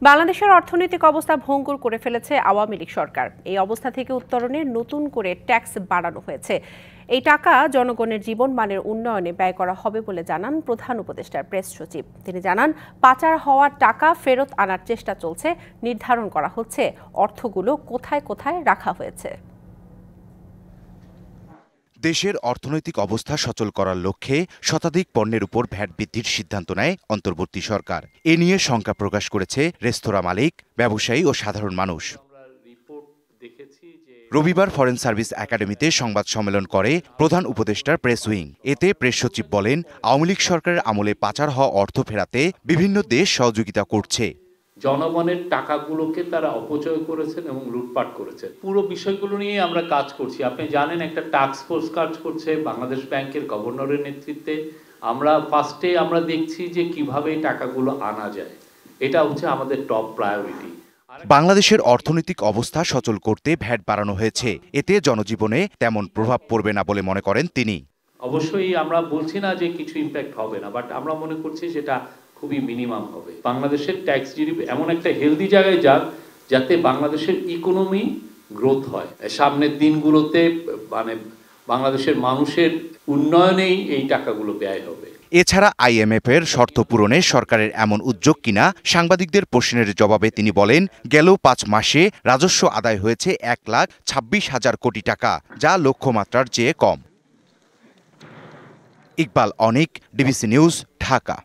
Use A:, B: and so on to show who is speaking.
A: বাংলাদেশের অর্থনৈতিক অবস্থা ভঙ্গুর করে ফেলেছে আওয়ামী লীগ সরকার। এই অবস্থা থেকে উত্তরণে নতুন করে ট্যাক্স বাড়ানো হয়েছে। এই টাকা জনগণের জীবনমানের উন্নয়নে ব্যয় করা হবে বলে জানান প্রধান উপদেষ্টার প্রেস সচিব। তিনি জানান, পাচার হওয়ার টাকা ফেরত আনার চেষ্টা চলছে, নির্ধারণ করা হচ্ছে অর্থগুলো কোথায় কোথায় রাখা হয়েছে।
B: দেশের অর্থনৈতিক অবস্থা সচল করার লক্ষ্যে শতাধিক পণ্যের উপর ভ্যাট বৃদ্ধির সিদ্ধান্ত নেয় অন্তর্বর্তী সরকার। এ নিয়ে শঙ্কা প্রকাশ করেছে রেস্তোরাঁ মালিক, ব্যবসায়ী ও সাধারণ মানুষ। রবিবার ফরেন সার্ভিস একাডেমিতে সংবাদ সম্মেলন করে প্রধান উপদেষ্টার প্রেস উইং। এতে প্রেস সচিব বলেন, আওয়ামী লীগ সরকারের আমলে পাচার হওয়া অর্থ ফেরাতে বিভিন্ন দেশ সহযোগিতা করছে।
C: জনগণের টাকাগুলোকে তারা অপচয় করেছেন এবং লুটপাট করেছেন। পুরো বিষয়গুলো নিয়ে আমরা কাজ করছি। আপনি জানেন, একটা টাস্ক ফোর্স কাজ করছে বাংলাদেশ ব্যাংকের গভর্নরের নেতৃত্বে। আমরা দেখছি যে কিভাবে টাকাগুলো আনা যায়। এটা হচ্ছে আমাদের টপ প্রায়োরিটি।
B: বাংলাদেশের অর্থনৈতিক অবস্থা সচল করতে ভ্যাট বাড়ানো হয়েছে। এতে জনজীবনে তেমন প্রভাব পড়বে না বলে মনে করেন তিনি।
C: অবশ্যই আমরা বলছি না যে কিছু ইম্প্যাক্ট হবে না, বাট আমরা মনে করছি সেটা খুবই মিনিমাম হবে। বাংলাদেশের ট্যাক্স জিডিপি এমন একটা হেলদি জায়গায় যাক যাতে বাংলাদেশের ইকোনমি গ্রোথ হয়। সামনের দিনগুলোতে বাংলাদেশের মানুষের উন্নয়নেই এই টাকাগুলো ব্যয় হবে।
B: এছাড়া IMF এর শর্ত পূরণে সরকারের এমন উদ্যোগ কিনা সাংবাদিকদের প্রশ্নের জবাবে তিনি বলেন, গেল 5 মাসে রাজস্ব আদায় হয়েছে 1,26,000 কোটি টাকা, যা লক্ষ্যমাত্রার চেয়ে কম। ইকবাল অনিক, ডিবিসি নিউজ, ঢাকা।